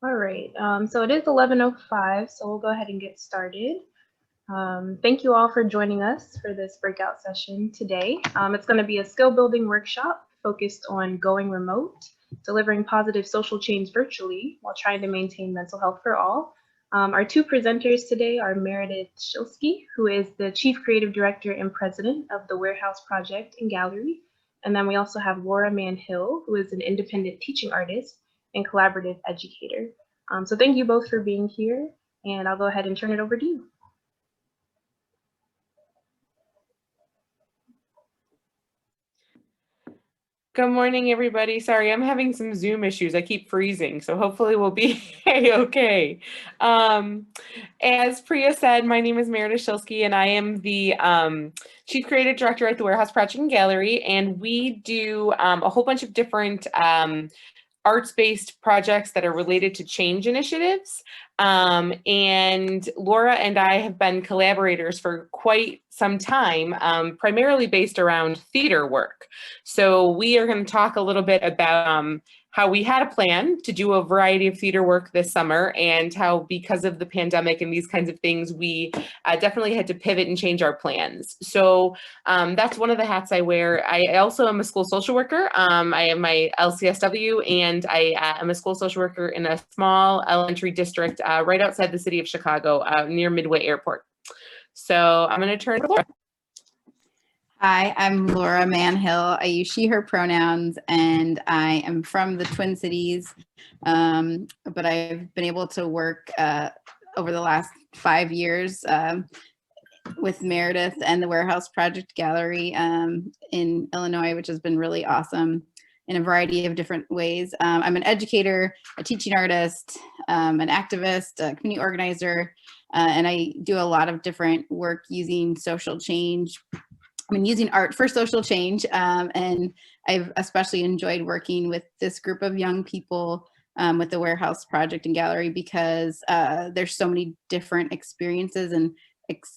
All right, so it is 11:05, so we'll go ahead and get started. Thank you all for joining us for this breakout session today. It's going to be a skill building workshop focused on going remote, delivering positive social change virtually while trying to maintain mental health for all. Our two presenters today are Meredith Schilsky, who is the Chief Creative Director and President of the Warehouse Project and Gallery. And then we also have Laura Mann, who is an independent teaching artist and collaborative educator. So thank you both for being here, and I'll go ahead and turn it over to you. Good morning, everybody. Sorry, I'm having some Zoom issues. I keep freezing, so hopefully we'll be okay. As Priya said, my name is Meredith Schilsky, and I am the Chief Creative Director at the Warehouse Project and Gallery, and we do a whole bunch of different arts-based projects that are related to change initiatives. And Laura and I have been collaborators for quite some time, primarily based around theater work. So we are going to talk a little bit about how we had a plan to do a variety of theater work this summer, and how, because of the pandemic and these kinds of things, we definitely had to pivot and change our plans. So that's one of the hats I wear. I also am a school social worker. I am my LCSW, and I am a school social worker in a small elementary district right outside the city of Chicago, near Midway Airport. So I'm going to turn to Laura. Hi, I'm Laura Mann. I use she, her pronouns, and I am from the Twin Cities, but I've been able to work over the last 5 years with Meredith and the Warehouse Project Gallery in Illinois, which has been really awesome in a variety of different ways. I'm an educator, a teaching artist, an activist, a community organizer, and I do a lot of different work using social change. Using art for social change, and I've especially enjoyed working with this group of young people with the Warehouse Project and Gallery, because there's so many different experiences and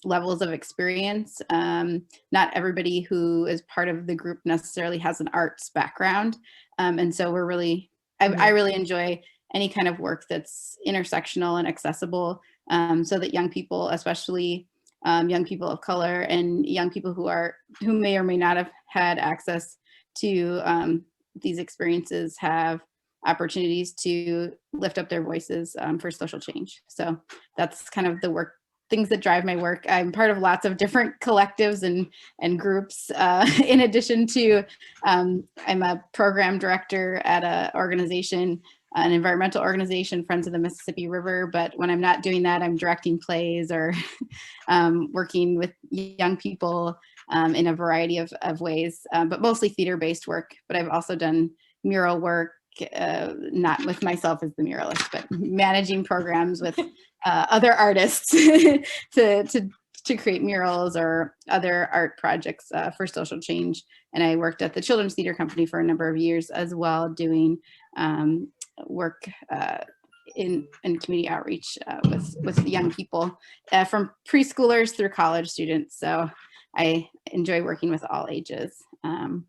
levels of experience. Not everybody who is part of the group necessarily has an arts background, and so we're really, I really enjoy any kind of work that's intersectional and accessible, so that young people, especially young people of color and young people who may or may not have had access to these experiences, have opportunities to lift up their voices for social change. So that's kind of the things that drive my work. I'm part of lots of different collectives and groups. In addition to, I'm a program director at an environmental organization, Friends of the Mississippi River. But when I'm not doing that, I'm directing plays or working with young people in a variety of ways, but mostly theater-based work. But I've also done mural work, not with myself as the muralist, but managing programs with other artists to create murals or other art projects for social change. And I worked at the Children's Theater Company for a number of years as well, doing work in community outreach with young people, from preschoolers through college students. So I enjoy working with all ages. And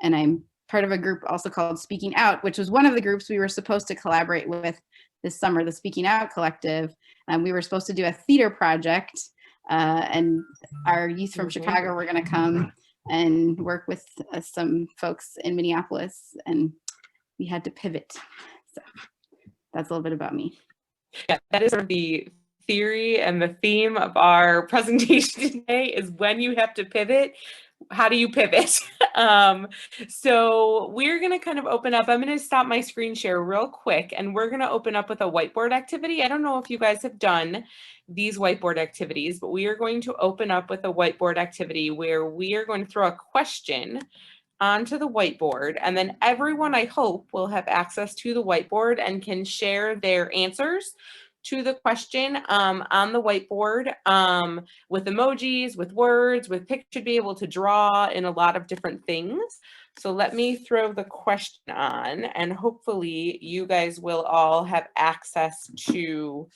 I'm part of a group also called Speaking Out, which was one of the groups we were supposed to collaborate with this summer, the Speaking Out Collective. We were supposed to do a theater project, and our youth from Chicago were going to come and work with some folks in Minneapolis, and we had to pivot. So that's a little bit about me. Yeah, that is sort of the theory and the theme of our presentation today, is when you have to pivot, how do you pivot? So we're going to kind of open up. I'm going to stop my screen share real quick, and we're going to open up with a whiteboard activity. I don't know if you guys have done these whiteboard activities, but we are going to open up with a whiteboard activity where we are going to throw a question onto the whiteboard, and then everyone, I hope, will have access to the whiteboard and can share their answers to the question on the whiteboard, with emojis, with words, with pictures, should be able to draw in a lot of different things. So let me throw the question on, and hopefully you guys will all have access to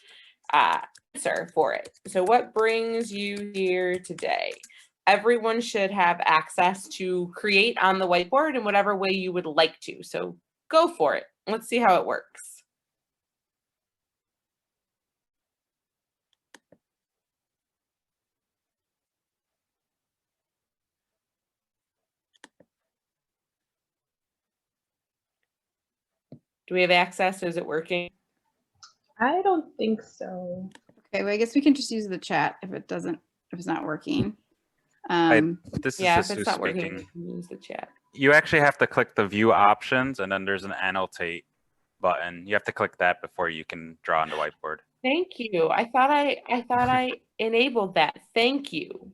answer for it. So what brings you here today? Everyone should have access to create on the whiteboard in whatever way you would like to. So go for it. Let's see how it works. Do we have access? Is it working? I don't think so. Okay, well, I guess we can just use the chat if it's not working. This is Yeah, if Jesus it's not working, speaking. we can use the chat. You actually have to click the view options, and then there's an annotate button. You have to click that before you can draw on the whiteboard. Thank you. I thought I enabled that. Thank you.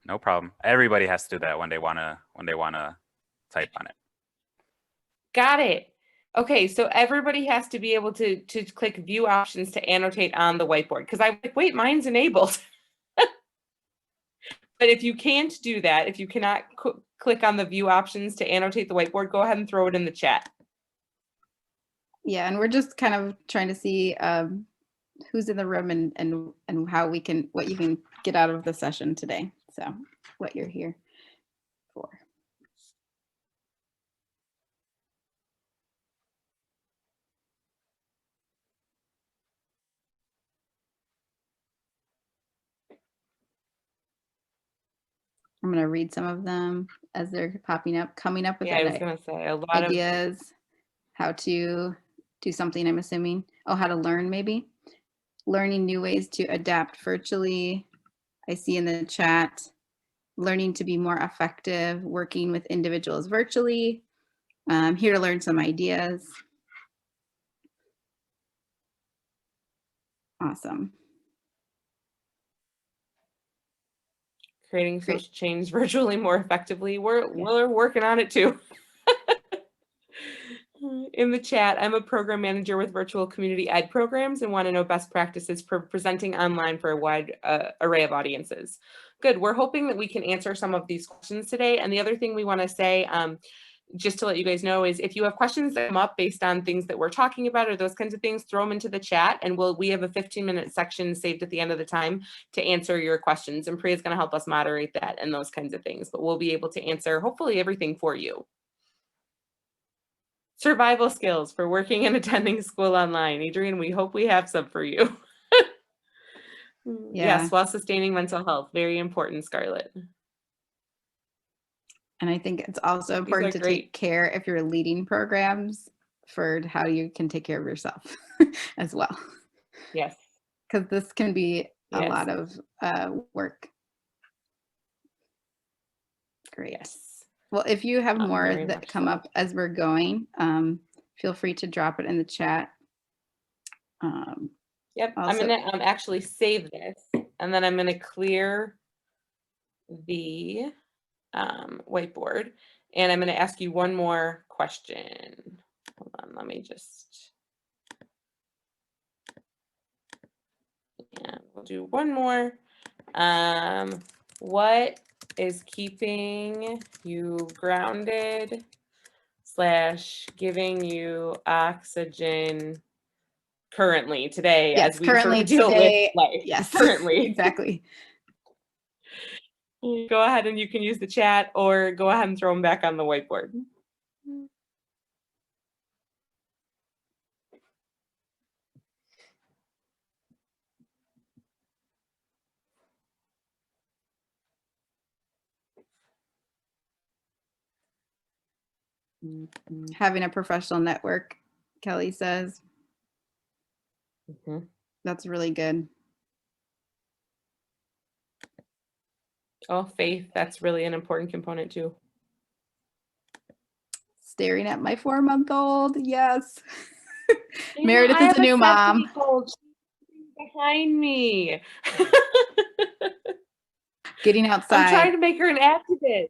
No problem. Everybody has to do that when they wanna type on it. Got it. Okay, so everybody has to be able to click view options to annotate on the whiteboard, because I'm like, wait, mine's enabled. But if you can't do that, if you cannot click on the view options to annotate the whiteboard, go ahead and throw it in the chat. Yeah, and we're just kind of trying to see who's in the room and how what you can get out of the session today. So what you're here for. I'm going to read some of them as they're popping up, coming up with Yeah, I was going to say a lot of ideas, how to do something, I'm assuming. Oh, how to learn maybe. Learning new ways to adapt virtually. I see in the chat, learning to be more effective, working with individuals virtually. Here to learn some ideas. Awesome. creating social change virtually more effectively. We're working on it too. In the chat, I'm a program manager with virtual community ed programs and want to know best practices for presenting online for a wide array of audiences. Good. We're hoping that we can answer some of these questions today. And the other thing we want to say, just to let you guys know, is if you have questions that come up based on things that we're talking about or those kinds of things, throw them into the chat, and we have a 15-minute section saved at the end of the time to answer your questions. And Priya is going to help us moderate that and those kinds of things, but we'll be able to answer hopefully everything for you. Survival skills for working and attending school online. Adrian, we hope we have some for you. Yeah. Yes, while sustaining mental health. Very important, Scarlett. And I think it's also important to take care if you're leading programs for how you can take care of yourself as well. Yes. Because this can be a lot of work. Great. Yes. Well, if you have more that come up as we're going, feel free to drop it in the chat. Yep, I'm gonna actually save this, and then I'm gonna clear the whiteboard, and I'm gonna ask you one more question. Hold on, let me just, and we'll do one more. What is keeping you grounded / giving you oxygen currently today, yes, as we sort of deal with life? Yes, currently. Exactly. Go ahead and you can use the chat or go ahead and throw them back on the whiteboard. Having a professional network, Kelly says. That's really good. Oh, faith, that's really an important component too. Staring at my 4-month-old, yes. Yeah, Meredith is a new mom. Behind me. Getting outside. I'm trying to make her an activist.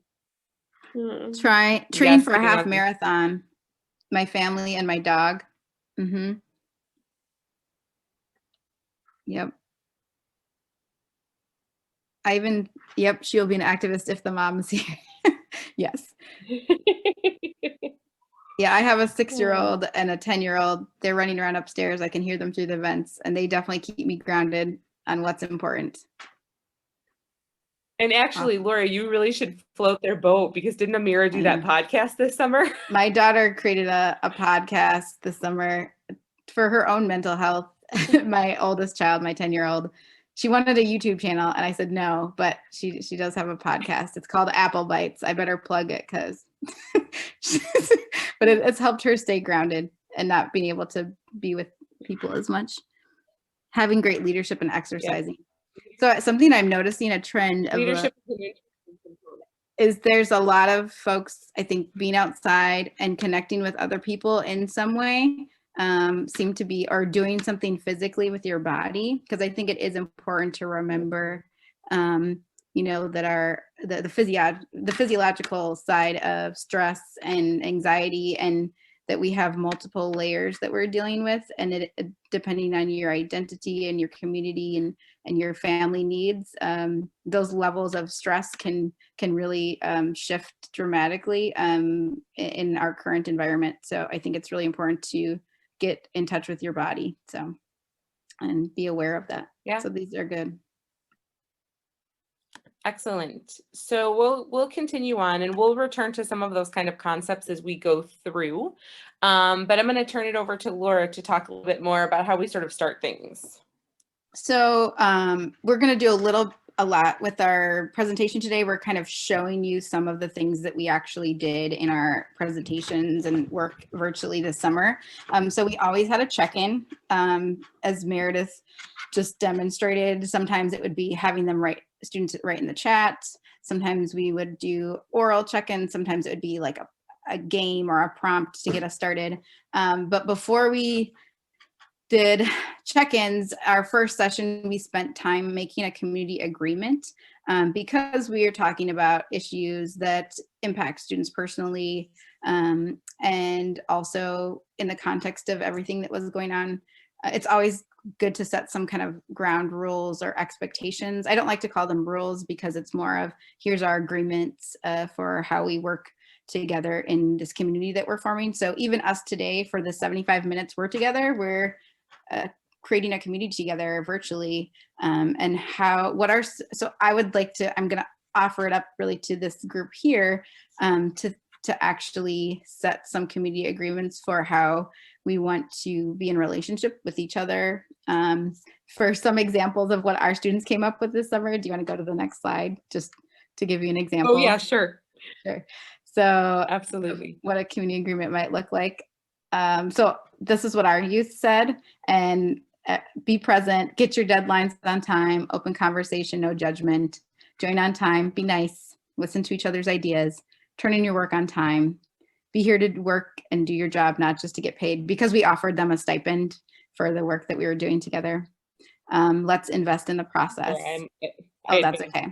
Train for a half marathon. My family and my dog. Yep. Yep, she'll be an activist if the mom's here. Yes. Yeah, I have a 6-year-old and a 10-year-old. They're running around upstairs. I can hear them through the vents, and they definitely keep me grounded on what's important. And actually, Laura, you really should float their boat, because didn't Amira do that podcast this summer? My daughter created a podcast this summer for her own mental health. My oldest child, my 10-year-old, she wanted a YouTube channel, and I said no, but she does have a podcast. It's called Apple Bites. I better plug it, because but it's helped her stay grounded and not being able to be with people as much. Having great leadership and exercising. So something I'm noticing a trend of Leadership is there's a lot of folks, I think, being outside and connecting with other people in some way seem to be, or doing something physically with your body, because I think it is important to remember, you know, that the physiological side of stress and anxiety, and that we have multiple layers that we're dealing with, and it depending on your identity and your community and your family needs, those levels of stress can really shift dramatically in our current environment. So I think it's really important to get in touch with your body, so, and be aware of that. Yeah. So these are good. Excellent. So we'll continue on, and we'll return to some of those kind of concepts as we go through. But I'm going to turn it over to Laura to talk a little bit more about how we sort of start things. So we're going to do a lot with our presentation today. We're kind of showing you some of the things that we actually did in our presentations and work virtually this summer. So we always had a check-in, as Meredith just demonstrated. Sometimes it would be having them students write in the chat. Sometimes we would do oral check-in. Sometimes it would be like a game or a prompt to get us started. But before we did check-ins, our first session, we spent time making a community agreement because we are talking about issues that impact students personally, and also in the context of everything that was going on. It's always good to set some kind of ground rules or expectations. I don't like to call them rules because it's more of, here's our agreements for how we work together in this community that we're forming. So even us today, for the 75 minutes we're together, we're creating a community together virtually, and so I would like to, I'm going to offer it up really to this group here to actually set some community agreements for how we want to be in relationship with each other. For some examples of what our students came up with this summer, do you want to go to the next slide just to give you an example? Oh yeah, sure. Sure. So Absolutely. what a community agreement might look like. So this is what our youth said, and be present, get your deadlines on time, open conversation, no judgment, join on time, be nice, listen to each other's ideas, turn in your work on time, be here to work and do your job, not just to get paid, because we offered them a stipend for the work that we were doing together. Let's invest in the process. Oh, that's okay.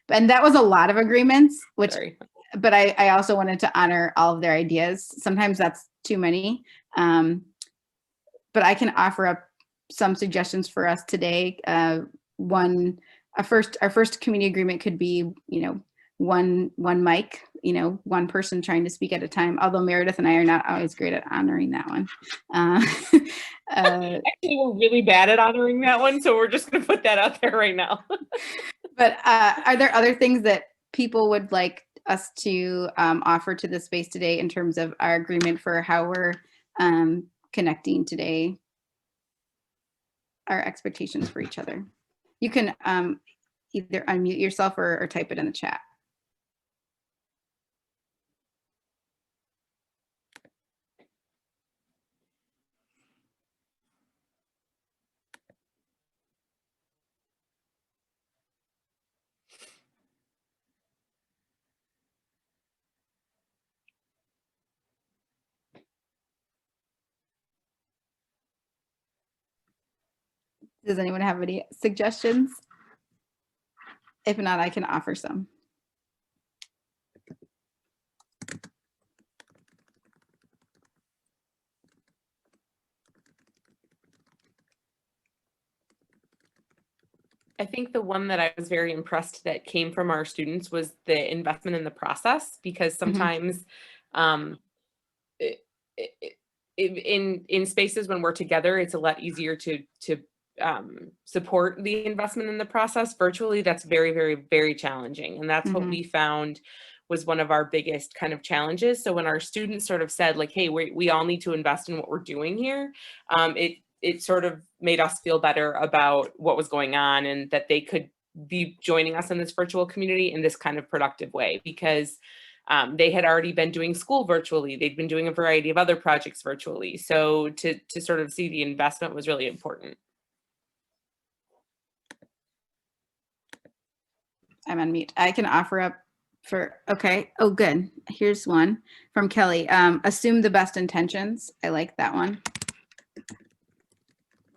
And that was a lot of agreements, which, but I also wanted to honor all of their ideas. Sometimes that's too many, but I can offer up some suggestions for us today. Our first community agreement could be, you know, one mic, you know, one person trying to speak at a time. Although Meredith and I are not always great at honoring that one. Actually, we're really bad at honoring that one, so we're just going to put that out there right now. But are there other things that people would like us to offer to the space today in terms of our agreement for how we're connecting today, our expectations for each other? You can either unmute yourself or type it in the chat. Does anyone have any suggestions? If not, I can offer some. I think the one that I was very impressed that came from our students was the investment in the process, because sometimes in spaces when we're together, it's a lot easier to support the investment in the process. Virtually, that's very, very, very challenging. And that's what we found was one of our biggest kind of challenges. So when our students sort of said like, hey, we all need to invest in what we're doing here, it sort of made us feel better about what was going on, and that they could be joining us in this virtual community in this kind of productive way. Because They had already been doing school virtually. They'd been doing a variety of other projects virtually. So to sort of see the investment was really important. I'm on mute. I can offer up okay. Oh, good. Here's one from Kelly. Assume the best intentions. I like that one.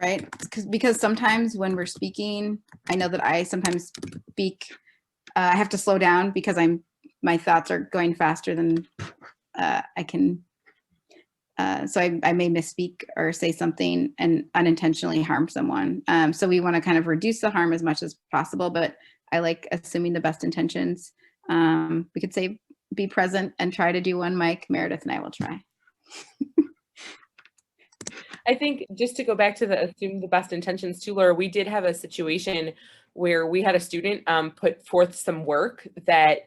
Right? Because sometimes when we're speaking, I know that I sometimes speak, I have to slow down because my thoughts are going faster than I can. So I may misspeak or say something and unintentionally harm someone. So we want to kind of reduce the harm as much as possible, but I like assuming the best intentions. We could say be present and try to do one, Mike. Meredith and I will try. I think just to go back to the assume the best intentions too, Laura, we did have a situation where we had a student put forth some work that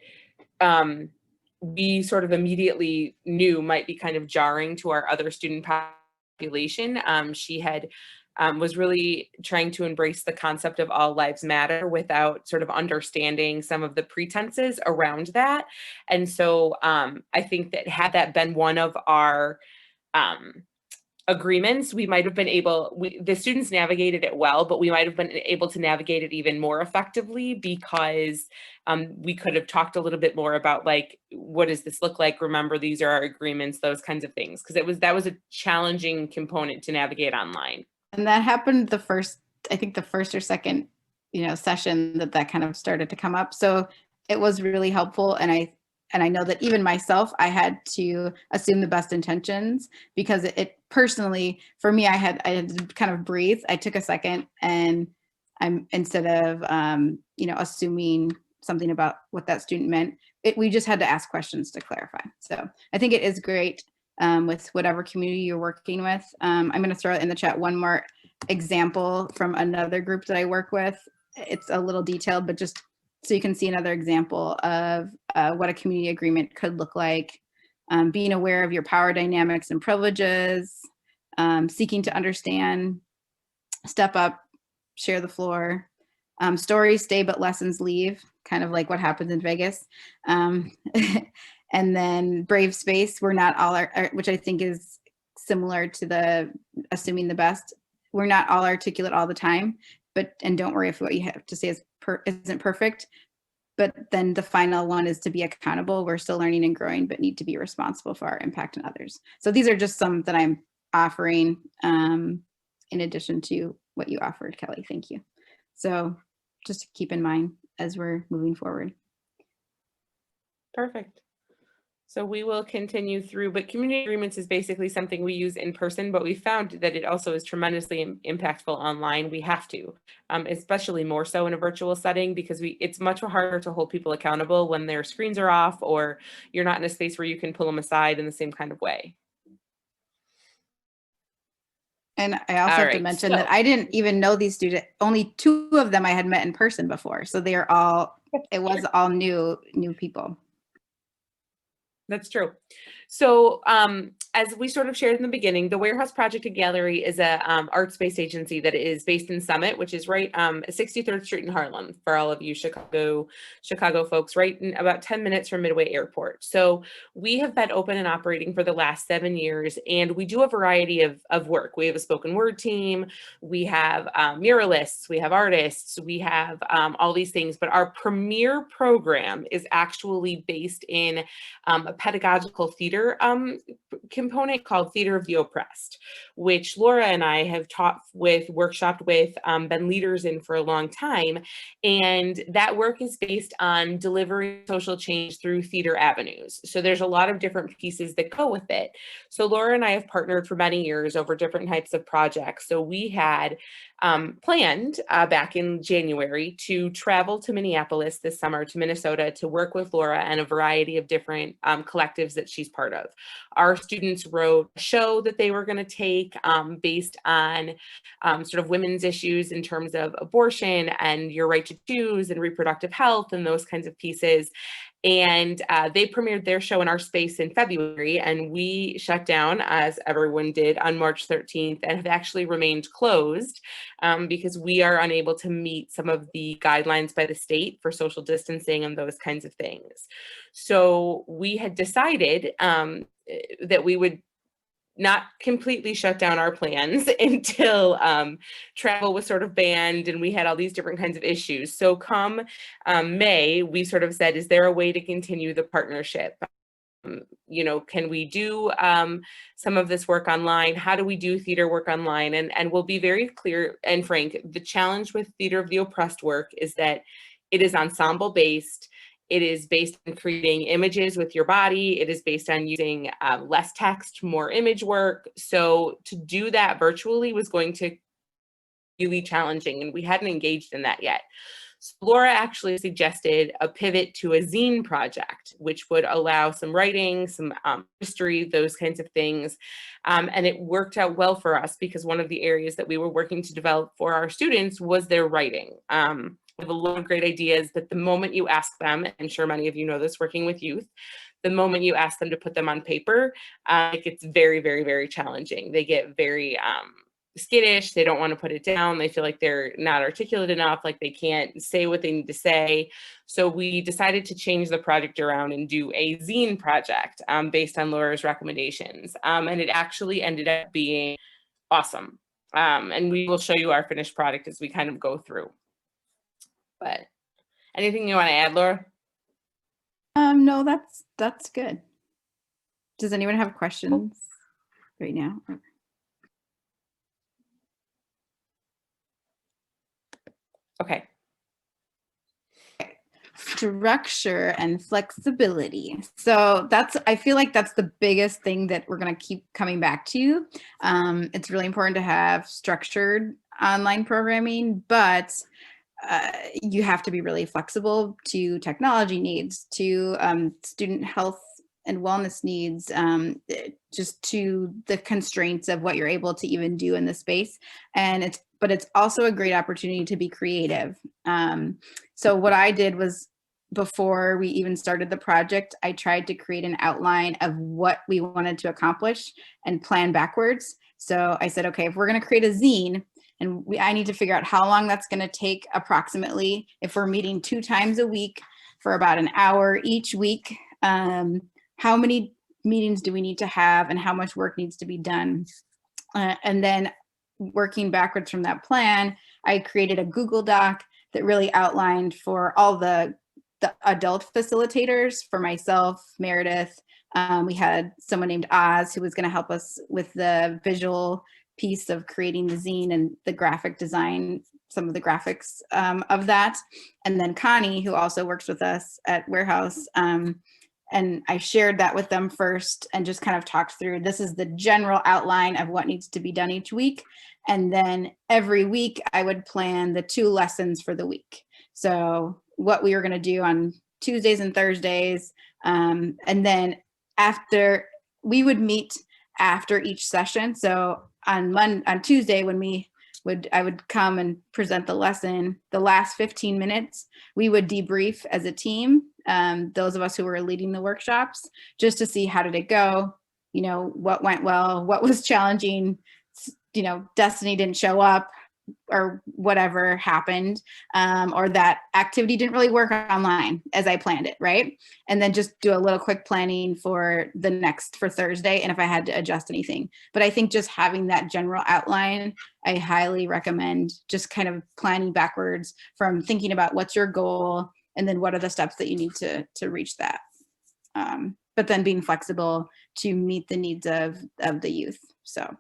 we sort of immediately knew might be kind of jarring to our other student population. She had was really trying to embrace the concept of all lives matter without sort of understanding some of the pretenses around that. And so I think that had that been one of our agreements, we might have been able, the students navigated it well, but we might have been able to navigate it even more effectively because we could have talked a little bit more about like, what does this look like? Remember, these are our agreements, those kinds of things. Because that was a challenging component to navigate online. And that happened I think the first or second, session that kind of started to come up. So it was really helpful. And I know that even myself, I had to assume the best intentions because it personally, for me, I had to kind of breathe. I took a second and instead of, assuming something about what that student meant, we just had to ask questions to clarify. So I think it is great with whatever community you're working with. I'm going to throw in the chat one more example from another group that I work with. It's a little detailed, but just so you can see another example of what a community agreement could look like. Being aware of your power dynamics and privileges, seeking to understand, step up, share the floor, stories stay but lessons leave, kind of like what happens in Vegas. And then brave space, we're not all, which I think is similar to the assuming the best. We're not all articulate all the time, and don't worry if what you have to say isn't perfect. But then the final one is to be accountable. We're still learning and growing, but need to be responsible for our impact on others. So these are just some that I'm offering in addition to what you offered, Kelly. Thank you. So just to keep in mind as we're moving forward. Perfect. So we will continue through, but community agreements is basically something we use in person, but we found that it also is tremendously impactful online. We have to, especially more so in a virtual setting, because it's much harder to hold people accountable when their screens are off or you're not in a space where you can pull them aside in the same kind of way. And I also have to mention that I didn't even know these students, only 2 of them I had met in person before. So they are all, it was all new people. That's true. So as we sort of shared in the beginning, the Warehouse Project and Gallery is a arts-based agency that is based in Summit, which is right 63rd Street in Harlem for all of you Chicago folks, right in about 10 minutes from Midway Airport. So we have been open and operating for the last 7 years, and we do a variety of work. We have a spoken word team, we have muralists, we have artists, we have all these things, but our premier program is actually based in a pedagogical theater component called Theater of the Oppressed, which Laura and I have workshopped with, been leaders in for a long time. And that work is based on delivering social change through theater avenues. So there's a lot of different pieces that go with it. So Laura and I have partnered for many years over different types of projects. So we had planned back in January to travel to Minneapolis this summer, to Minnesota, to work with Laura and a variety of different collectives that she's part of. Our students wrote a show that they were going to take based on sort of women's issues in terms of abortion and your right to choose and reproductive health and those kinds of pieces. And they premiered their show in our space in February, and we shut down, as everyone did, on March 13th, and have actually remained closed because we are unable to meet some of the guidelines by the state for social distancing and those kinds of things. So we had decided that we would not completely shut down our plans until travel was sort of banned and we had all these different kinds of issues. So come May, we sort of said, is there a way to continue the partnership? You know, can we do some of this work online? How do we do theater work online? And we'll be very clear and frank, the challenge with Theater of the Oppressed work is that it is ensemble based. It is based on creating images with your body. It is based on using less text, more image work. So to do that virtually was going to be really challenging, and we hadn't engaged in that yet. So Laura actually suggested a pivot to a zine project, which would allow some writing, some history, those kinds of things. And it worked out well for us because one of the areas that we were working to develop for our students was their writing. We have a lot of great ideas, but the moment you ask them, I'm sure many of you know this working with youth, the moment you ask them to put them on paper, it gets very, very, very challenging. They get very skittish. They don't want to put it down. They feel like they're not articulate enough, like they can't say what they need to say. So we decided to change the project around and do a zine project based on Laura's recommendations. And it actually ended up being awesome. And we will show you our finished product as we kind of go through. But anything you want to add, Laura? No, that's good. Does anyone have questions right now? Okay. Structure and flexibility. So I feel like that's the biggest thing that we're going to keep coming back to. It's really important to have structured online programming, but you have to be really flexible to technology needs, to student health and wellness needs, just to the constraints of what you're able to even do in the space. But it's also a great opportunity to be creative. So what I did was, before we even started the project, I tried to create an outline of what we wanted to accomplish and plan backwards. So I said, okay, if we're going to create a zine, and I need to figure out how long that's going to take approximately. If we're meeting 2 times a week for about an hour each week, how many meetings do we need to have and how much work needs to be done? And then working backwards from that plan, I created a Google Doc that really outlined for all the adult facilitators, for myself, Meredith. We had someone named Oz who was going to help us with the visual piece of creating the zine and the graphic design, some of the graphics of that. And then Connie, who also works with us at Warehouse. And I shared that with them first and just kind of talked through, this is the general outline of what needs to be done each week. And then every week I would plan the 2 lessons for the week. So what we were going to do on Tuesdays and Thursdays. And then after, we would meet after each session. So on Tuesday, when I would come and present the lesson, the last 15 minutes, we would debrief as a team, those of us who were leading the workshops, just to see how did it go, you know, what went well, what was challenging, you know, Destiny didn't show up or whatever happened, or that activity didn't really work online as I planned it, right? And then just do a little quick planning for Thursday, and if I had to adjust anything. But I think just having that general outline, I highly recommend just kind of planning backwards from thinking about what's your goal and then what are the steps that you need to reach that. But then being flexible to meet the needs of the youth. So.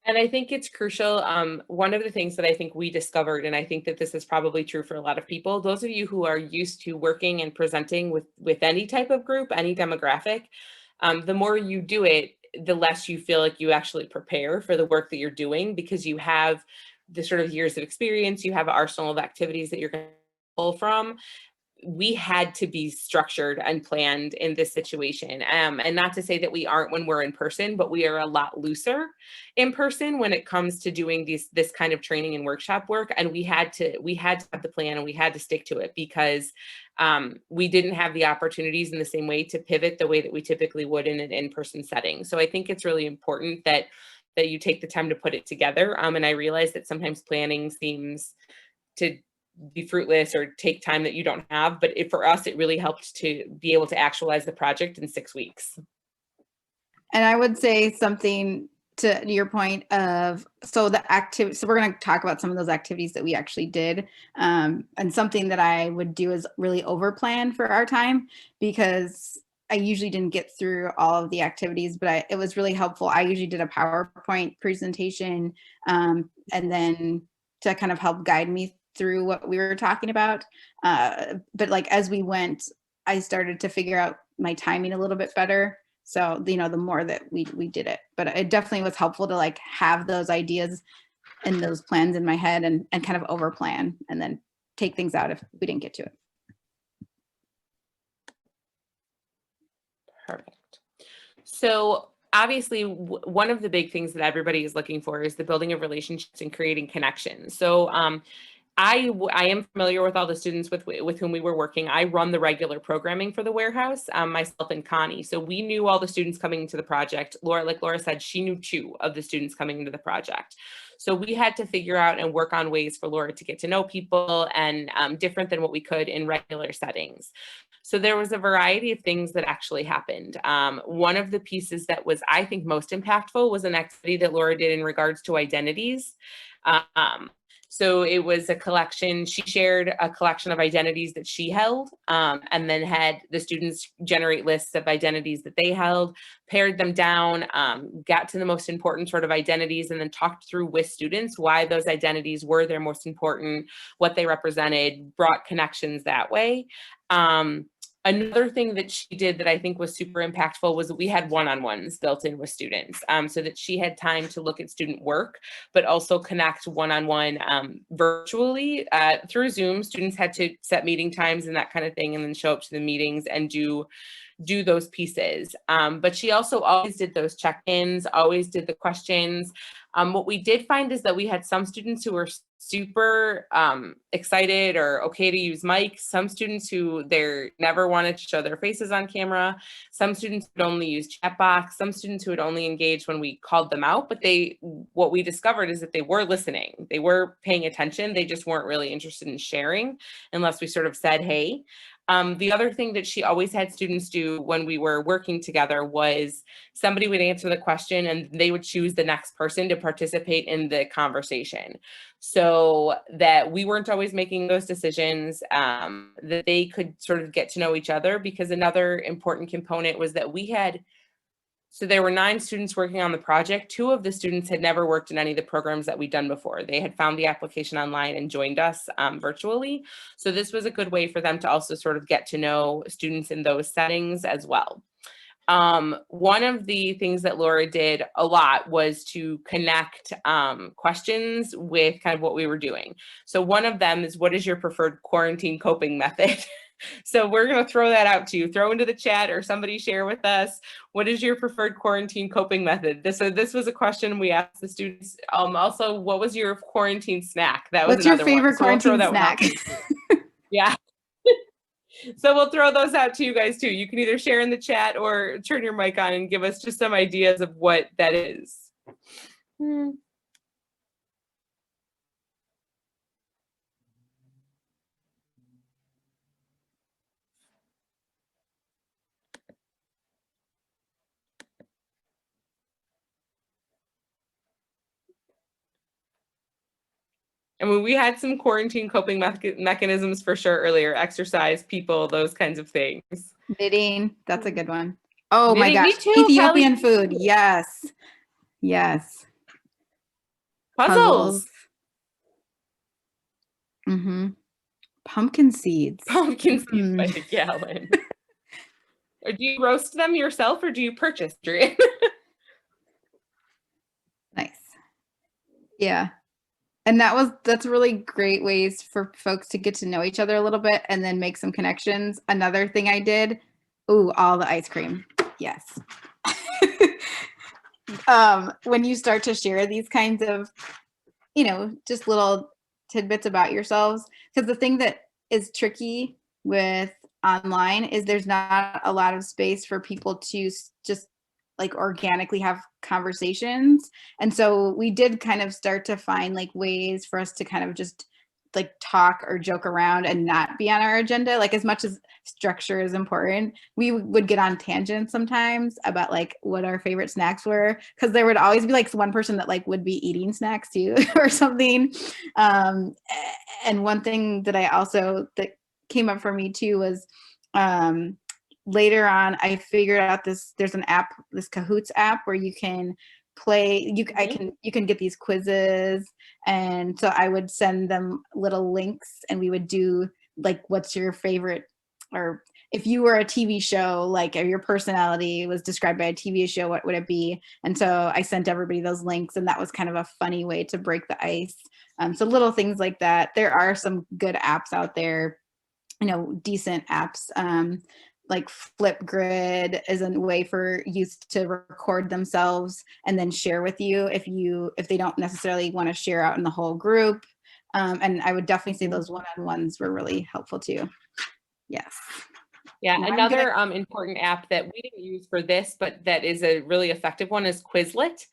And I think it's crucial. One of the things that I think we discovered, and I think that this is probably true for a lot of people, those of you who are used to working and presenting with any type of group, any demographic, the more you do it, the less you feel like you actually prepare for the work that you're doing, because you have the sort of years of experience, you have an arsenal of activities that you're going to pull from. we had to be structured and planned in this situation. And not to say that we aren't when we're in person, but we are a lot looser in person when it comes to doing this kind of training and workshop work. And we had to have the plan, and we had to stick to it, because we didn't have the opportunities in the same way to pivot the way that we typically would in an in-person setting. So I think it's really important that you take the time to put it together. And I realize that sometimes planning seems to be fruitless or take time that you don't have. But for us, it really helped to be able to actualize the project in 6 weeks. And I would say something to your point of, so we're going to talk about some of those activities that we actually did. And something that I would do is really over plan for our time, because I usually didn't get through all of the activities, but it was really helpful. I usually did a PowerPoint presentation, and then to kind of help guide me through what we were talking about. But like, as we went, I started to figure out my timing a little bit better. So, the more that we did it, but it definitely was helpful to like have those ideas and those plans in my head, and kind of over plan, and then take things out if we didn't get to it. Perfect. So obviously, one of the big things that everybody is looking for is the building of relationships and creating connections. So I am familiar with all the students with whom we were working. I run the regular programming for the warehouse, myself and Connie. So we knew all the students coming into the project. Like Laura said, she knew 2 of the students coming into the project. So we had to figure out and work on ways for Laura to get to know people, and different than what we could in regular settings. So there was a variety of things that actually happened. One of the pieces that was, I think, most impactful was an activity that Laura did in regards to identities. So it was a collection. She shared a collection of identities that she held, and then had the students generate lists of identities that they held, pared them down, got to the most important sort of identities, and then talked through with students why those identities were their most important, what they represented, brought connections that way. Another thing that she did that I think was super impactful was that we had one-on-ones built in with students, so that she had time to look at student work, but also connect one-on-one virtually through Zoom. Students had to set meeting times and that kind of thing, and then show up to the meetings and do those pieces. But she also always did those check-ins, always did the questions. What we did find is that we had some students who were super excited or okay to use mics, some students who they never wanted to show their faces on camera, some students would only use chat box, some students who would only engage when we called them out. But what we discovered is that they were listening, they were paying attention, they just weren't really interested in sharing unless we sort of said, hey. The other thing that she always had students do when we were working together was somebody would answer the question and they would choose the next person to participate in the conversation, so that we weren't always making those decisions, that they could sort of get to know each other. Because another important component was that so there were 9 students working on the project. 2 of the students had never worked in any of the programs that we'd done before. They had found the application online and joined us virtually. So this was a good way for them to also sort of get to know students in those settings as well. One of the things that Laura did a lot was to connect questions with kind of what we were doing. So one of them is, what is your preferred quarantine coping method? So we're going to throw that out to you. Throw into the chat or somebody share with us, what is your preferred quarantine coping method? This was a question we asked the students. Also, what was your quarantine snack? That was What's your another favorite one. So quarantine snack? Yeah. So we'll throw those out to you guys too. You can either share in the chat or turn your mic on and give us just some ideas of what that is. I mean, we had some quarantine coping mechanisms for sure earlier. Exercise, people, those kinds of things. Knitting, that's a good one. Oh Knitting, my me gosh, too, Ethiopian Kelly. food, yes, yes. Puzzles. Mm-hmm. Pumpkin seeds. Pumpkin seeds by the gallon. Or do you roast them yourself or do you purchase, Adrian? Nice. Yeah. And that's really great ways for folks to get to know each other a little bit and then make some connections. Another thing I did, all the ice cream. Yes. When you start to share these kinds of, just little tidbits about yourselves, because the thing that is tricky with online is there's not a lot of space for people to just like organically have conversations. And so we did kind of start to find like ways for us to kind of just like talk or joke around and not be on our agenda. Like as much as structure is important, we would get on tangents sometimes about like what our favorite snacks were, because there would always be like one person that like would be eating snacks too or something. And one thing that that came up for me too was later on, I figured out there's an app, this Kahoots app where you can play, you can get these quizzes. And so I would send them little links and we would do like, what's your favorite, or if you were a TV show, like if your personality was described by a TV show, what would it be? And so I sent everybody those links, and that was kind of a funny way to break the ice. So little things like that. There are some good apps out there, decent apps. Like Flipgrid is a way for youth to record themselves and then share with you if they don't necessarily want to share out in the whole group. And I would definitely say those one-on-ones were really helpful too. Yes. Yeah, Now another important app that we didn't use for this, but that is a really effective one, is Quizlet.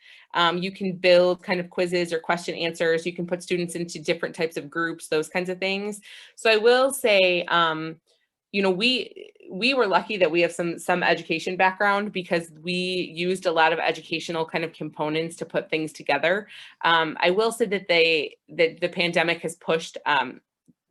You can build kind of quizzes or question answers. You can put students into different types of groups, those kinds of things. So I will say, we were lucky that we have some education background, because we used a lot of educational kind of components to put things together. I will say that the pandemic has pushed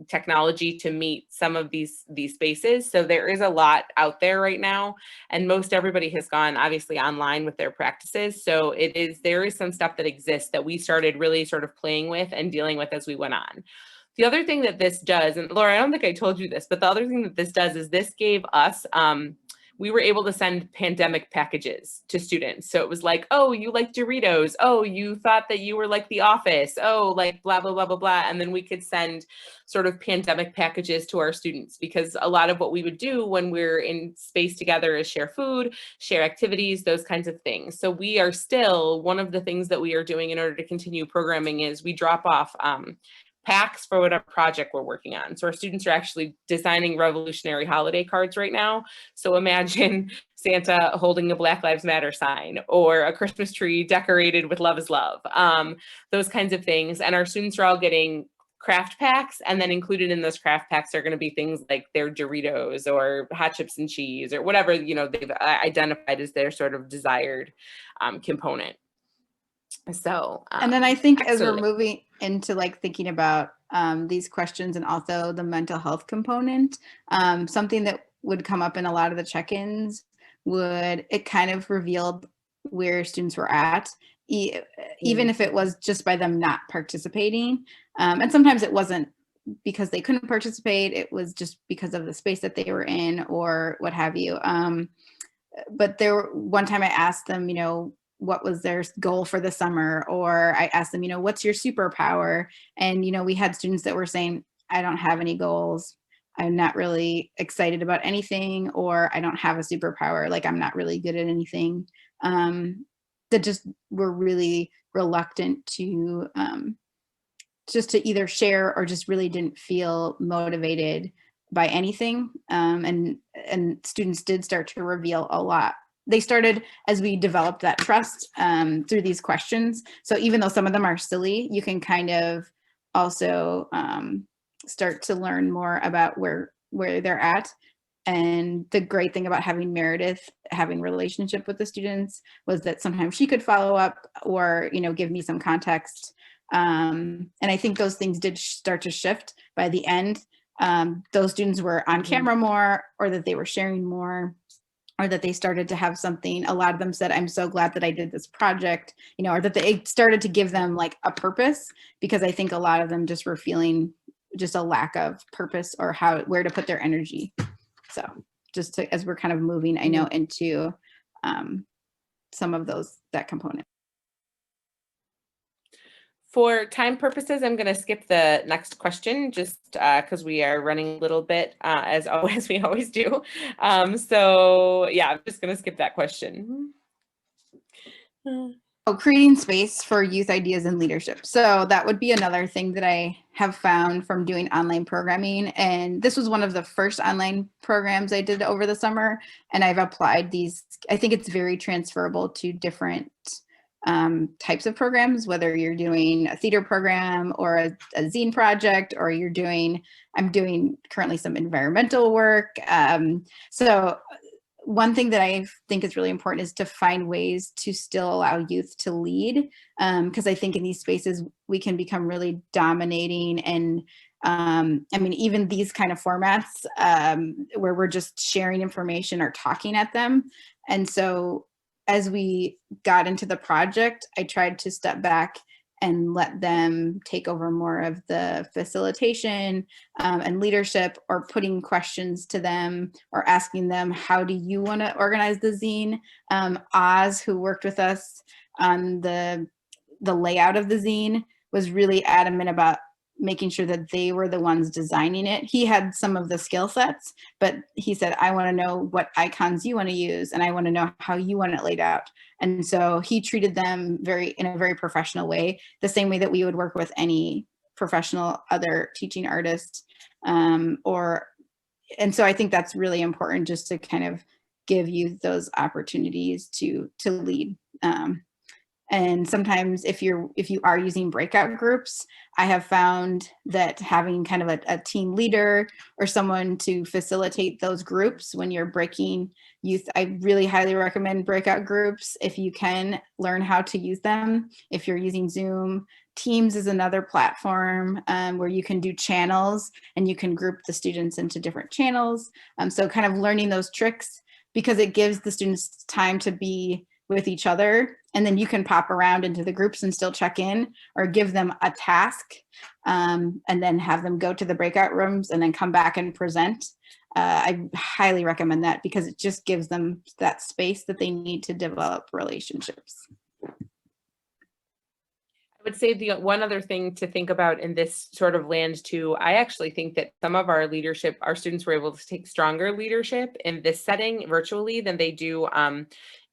technology to meet some of these spaces. So there is a lot out there right now, and most everybody has gone obviously online with their practices. So there is some stuff that exists that we started really sort of playing with and dealing with as we went on. The other thing that this does, and Laura, I don't think I told you this, but the other thing that this does is this gave us, we were able to send pandemic packages to students. So it was like, oh, you like Doritos. Oh, you thought that you were like The Office. Oh, like blah, blah, blah, blah, blah. And then we could send sort of pandemic packages to our students, because a lot of what we would do when we're in space together is share food, share activities, those kinds of things. So we are still, one of the things that we are doing in order to continue programming is we drop off packs for whatever project we're working on. So our students are actually designing revolutionary holiday cards right now. So imagine Santa holding a Black Lives Matter sign, or a Christmas tree decorated with love is love, those kinds of things. And our students are all getting craft packs, and then included in those craft packs are going to be things like their Doritos or hot chips and cheese or whatever, they've identified as their sort of desired component. So, and then I think as we're moving into like thinking about these questions and also the mental health component, something that would come up in a lot of the check-ins it kind of revealed where students were at, even if it was just by them not participating. And sometimes it wasn't because they couldn't participate, it was just because of the space that they were in or what have you. But one time I asked them, what was their goal for the summer? Or I asked them, what's your superpower? And, we had students that were saying, I don't have any goals. I'm not really excited about anything, or I don't have a superpower. Like I'm not really good at anything. That just were really reluctant to just to either share or just really didn't feel motivated by anything. And students did start to reveal a lot. They started, as we developed that trust through these questions. So even though some of them are silly, you can kind of also start to learn more about where they're at. And the great thing about having Meredith having relationship with the students was that sometimes she could follow up or, give me some context. And I think those things did start to shift by the end. Those students were on camera more, or that they were sharing more, or that they started to have something. A lot of them said, I'm so glad that I did this project, or that they started to give them like a purpose, because I think a lot of them just were feeling just a lack of purpose or where to put their energy. So just as we're kind of moving, I know, into some of that component. For time purposes, I'm going to skip the next question just because we are running a little bit as always, we always do. So yeah, I'm just going to skip that question. Oh, creating space for youth ideas and leadership. So that would be another thing that I have found from doing online programming. And this was one of the first online programs I did over the summer. And I've applied these. I think it's very transferable to different types of programs, whether you're doing a theater program or a zine project, or you're doing, I'm doing currently some environmental work. So one thing that I think is really important is to find ways to still allow youth to lead, because I think in these spaces we can become really dominating. And I mean, even these kind of formats where we're just sharing information or talking at them. And so as we got into the project, I tried to step back and let them take over more of the facilitation and leadership, or putting questions to them or asking them, how do you want to organize the zine? Oz, who worked with us on the layout of the zine, was really adamant about making sure that they were the ones designing it. He had some of the skill sets, but he said, I want to know what icons you want to use, and I want to know how you want it laid out. And so he treated them in a very professional way, the same way that we would work with any professional other teaching artist. And so I think that's really important, just to kind of give you those opportunities to lead. And sometimes if you are using breakout groups, I have found that having kind of a team leader or someone to facilitate those groups when you're breaking youth, I really highly recommend breakout groups if you can learn how to use them. If you're using Zoom, Teams is another platform where you can do channels and you can group the students into different channels. So kind of learning those tricks, because it gives the students time to be with each other, and then you can pop around into the groups and still check in, or give them a task and then have them go to the breakout rooms and then come back and present. I highly recommend that, because it just gives them that space that they need to develop relationships. I would say the one other thing to think about in this sort of land too, I actually think that some of our leadership, our students were able to take stronger leadership in this setting virtually than they do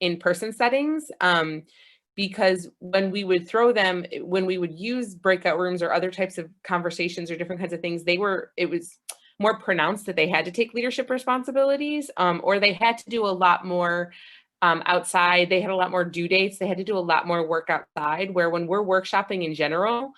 in-person settings. Because when we would when we would use breakout rooms or other types of conversations or different kinds of things, it was more pronounced that they had to take leadership responsibilities, or they had to do a lot more outside. They had a lot more due dates. They had to do a lot more work outside, where when we're workshopping in general,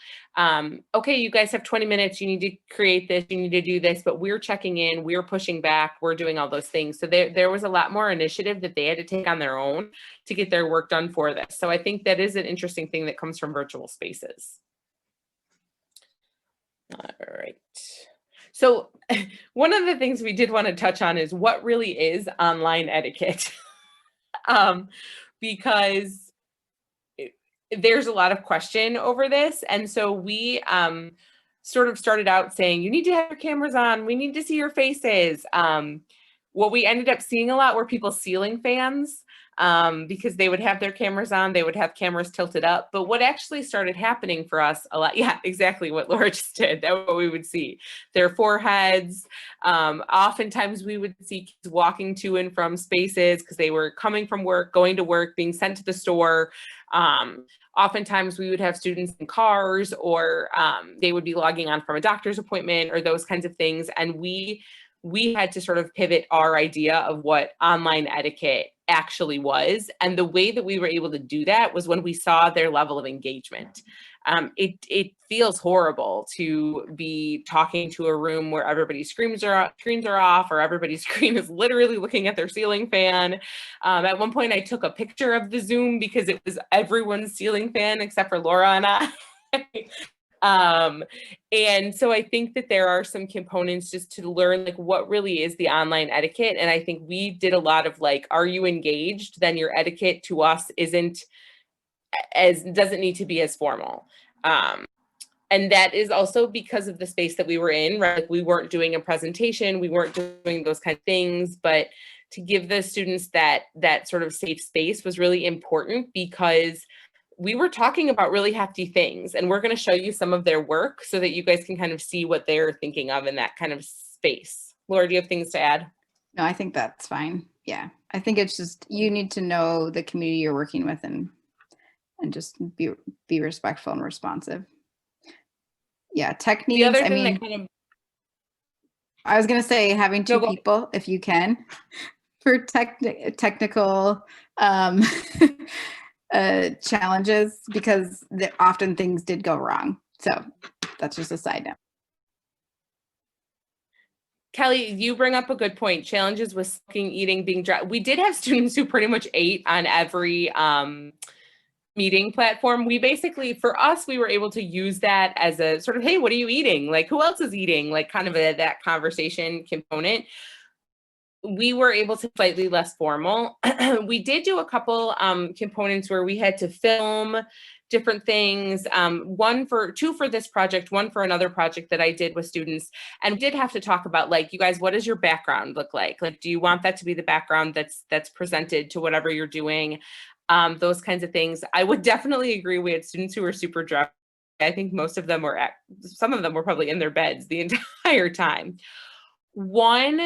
okay, you guys have 20 minutes, you need to create this, you need to do this, but we're checking in, we're pushing back, we're doing all those things. So there was a lot more initiative that they had to take on their own to get their work done for this. So I think that is an interesting thing that comes from virtual spaces. All right. So one of the things we did want to touch on is what really is online etiquette. Because there's a lot of question over this. And so we sort of started out saying, you need to have your cameras on, we need to see your faces. What we ended up seeing a lot were people ceiling fans, because they would have their cameras on, they would have cameras tilted up. But what actually started happening for us a lot, yeah, exactly what Laura just did, that's what we would see. Their foreheads. Oftentimes we would see kids walking to and from spaces because they were coming from work, going to work, being sent to the store. Oftentimes we would have students in cars, or they would be logging on from a doctor's appointment or those kinds of things. And we had to sort of pivot our idea of what online etiquette actually was. And the way that we were able to do that was when we saw their level of engagement. It feels horrible to be talking to a room where everybody's screens are off, or everybody's screen is literally looking at their ceiling fan. At one point I took a picture of the Zoom because it was everyone's ceiling fan except for Laura and I. And so I think that there are some components just to learn like what really is the online etiquette. And I think we did a lot of like, are you engaged? Then your etiquette to us doesn't need to be as formal. And that is also because of the space that we were in, right? Like we weren't doing a presentation, we weren't doing those kind of things, but to give the students that sort of safe space was really important, because we were talking about really hefty things, and we're going to show you some of their work so that you guys can kind of see what they're thinking of in that kind of space. Laura, do you have things to add? No, I think that's fine. Yeah. I think it's just, you need to know the community you're working with and just be respectful and responsive. Yeah. Tech The needs, other I thing mean, that kind of, I was going to say having two No, go- people, if you can, for technical challenges, because often things did go wrong. So that's just a side note. Kelly, you bring up a good point. Challenges with smoking, eating, being dry. We did have students who pretty much ate on every meeting platform. We basically, for us, we were able to use that as a sort of, hey, what are you eating? Like, who else is eating? Like, kind of that conversation component. We were able to slightly less formal. We did do a couple components where we had to film different things, two for this project, one for another project that I did with students. And we did have to talk about, like, you guys, what does your background look like? Like, do you want that to be the background that's presented to whatever you're doing? Those kinds of things. I would definitely agree. We had students who were super drunk. I think most of them some of them were probably in their beds the entire time. One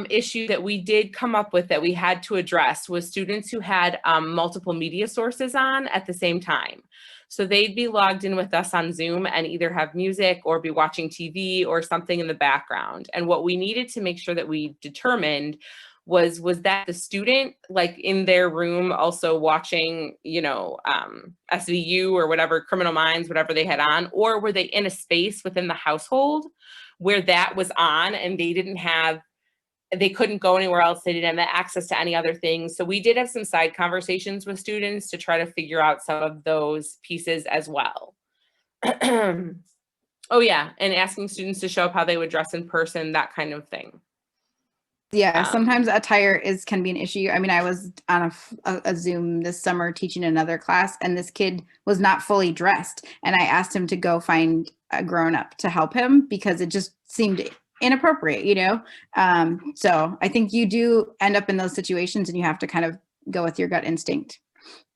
issue that we did come up with that we had to address was students who had multiple media sources on at the same time. So they'd be logged in with us on Zoom and either have music or be watching TV or something in the background. And what we needed to make sure that we determined was that the student, like, in their room also watching, SVU or whatever, Criminal Minds, whatever they had on, or were they in a space within the household where that was on and they couldn't go anywhere else. They didn't have access to any other things. So we did have some side conversations with students to try to figure out some of those pieces as well. Oh yeah, and asking students to show up how they would dress in person, that kind of thing. Yeah, sometimes attire can be an issue. I mean, I was on a Zoom this summer teaching another class, and this kid was not fully dressed. And I asked him to go find a grown-up to help him because it just seemed inappropriate, So I think you do end up in those situations and you have to kind of go with your gut instinct.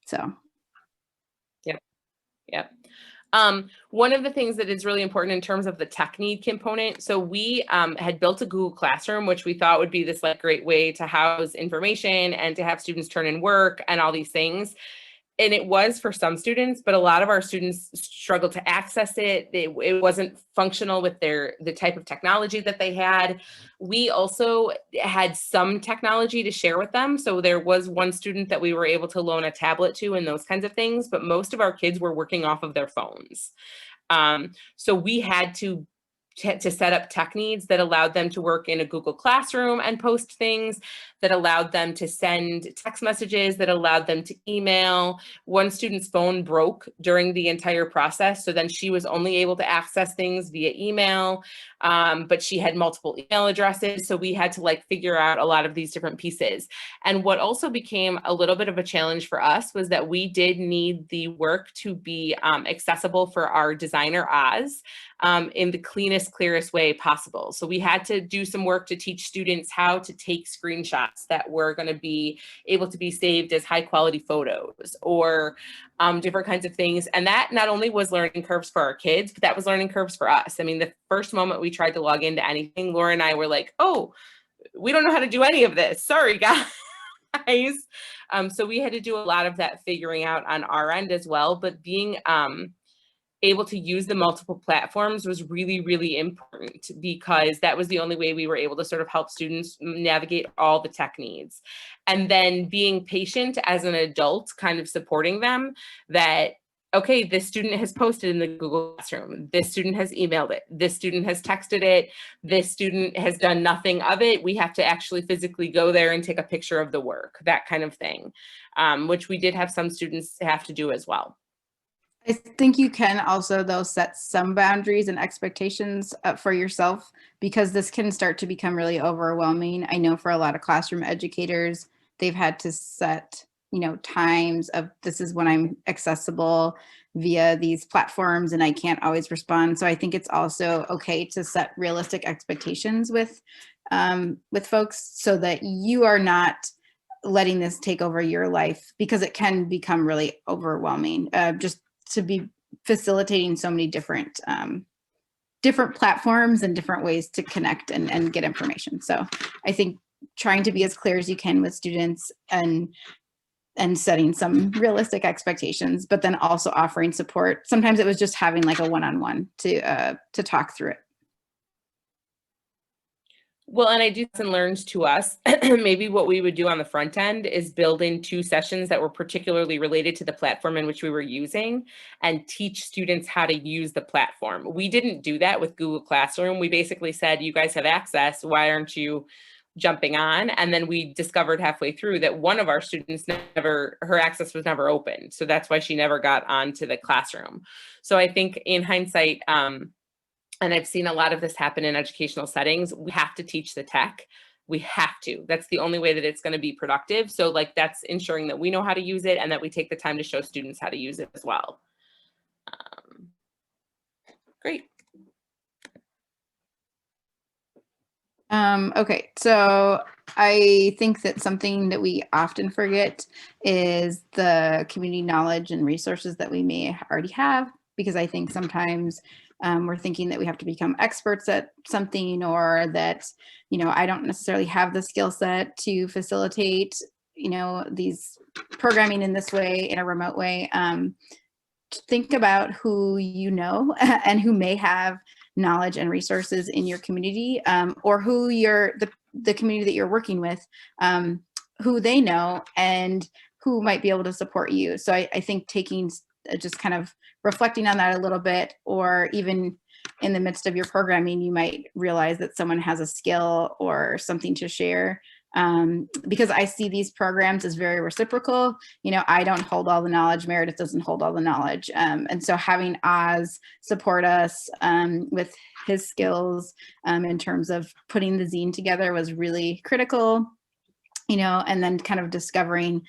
So. Yep. One of the things that is really important in terms of the tech need component. So we had built a Google Classroom, which we thought would be this great way to house information and to have students turn in work and all these things. And it was for some students, but a lot of our students struggled to access it. It wasn't functional with the type of technology that they had. We also had some technology to share with them. So there was one student that we were able to loan a tablet to and those kinds of things, but most of our kids were working off of their phones. So we had to set up tech needs that allowed them to work in a Google Classroom and post things, that allowed them to send text messages, that allowed them to email. One student's phone broke during the entire process, so then she was only able to access things via email, but she had multiple email addresses, so we had to figure out a lot of these different pieces. And what also became a little bit of a challenge for us was that we did need the work to be accessible for our designer, Oz, in the cleanest, clearest way possible. So we had to do some work to teach students how to take screenshots that were going to be able to be saved as high quality photos or different kinds of things. And that not only was learning curves for our kids, but that was learning curves for us. I mean, the first moment we tried to log into anything, Laura and I were like, oh, we don't know how to do any of this. Sorry, guys. So we had to do a lot of that figuring out on our end as well. But being able to use the multiple platforms was really, really important because that was the only way we were able to sort of help students navigate all the tech needs. And then being patient as an adult, kind of supporting them that, okay, this student has posted in the Google Classroom, this student has emailed it, this student has texted it, this student has done nothing of it. We have to actually physically go there and take a picture of the work, that kind of thing, which we did have some students have to do as well. I think you can also, though, set some boundaries and expectations for yourself, because this can start to become really overwhelming. I know for a lot of classroom educators, they've had to set, times of this is when I'm accessible via these platforms and I can't always respond. So I think it's also okay to set realistic expectations with folks so that you are not letting this take over your life, because it can become really overwhelming, just to be facilitating so many different platforms and different ways to connect and get information. So I think trying to be as clear as you can with students and setting some realistic expectations, but then also offering support. Sometimes it was just having like a one-on-one to talk through it. Well, and I do lessons learned to us. Maybe what we would do on the front end is build in 2 sessions that were particularly related to the platform in which we were using and teach students how to use the platform. We didn't do that with Google Classroom. We basically said, you guys have access. Why aren't you jumping on? And then we discovered halfway through that one of our students her access was never open. So that's why she never got onto the classroom. So I think in hindsight, and I've seen a lot of this happen in educational settings, we have to teach the tech. We have to. That's the only way that it's going to be productive. So like that's ensuring that we know how to use it and that we take the time to show students how to use it as well. Great. Okay, so I think that something that we often forget is the community knowledge and resources that we may already have, because I think sometimes we're thinking that we have to become experts at something, or that, I don't necessarily have the skill set to facilitate, these programming in this way, in a remote way. Think about who you know and who may have knowledge and resources in your community, or who the community that you're working with, who they know and who might be able to support you. So I think taking just kind of reflecting on that a little bit, or even in the midst of your programming, you might realize that someone has a skill or something to share. Because I see these programs as very reciprocal. I don't hold all the knowledge. Meredith doesn't hold all the knowledge. And so having Oz support us with his skills in terms of putting the zine together was really critical. And then kind of discovering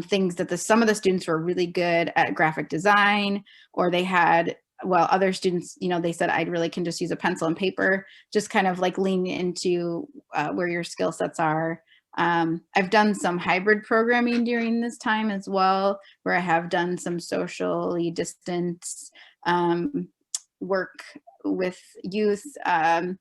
things that some of the students were really good at graphic design, or they had, well, other students, they said, I really can just use a pencil and paper, just kind of like lean into where your skill sets are. I've done some hybrid programming during this time as well, where I have done some socially distanced work with youth, and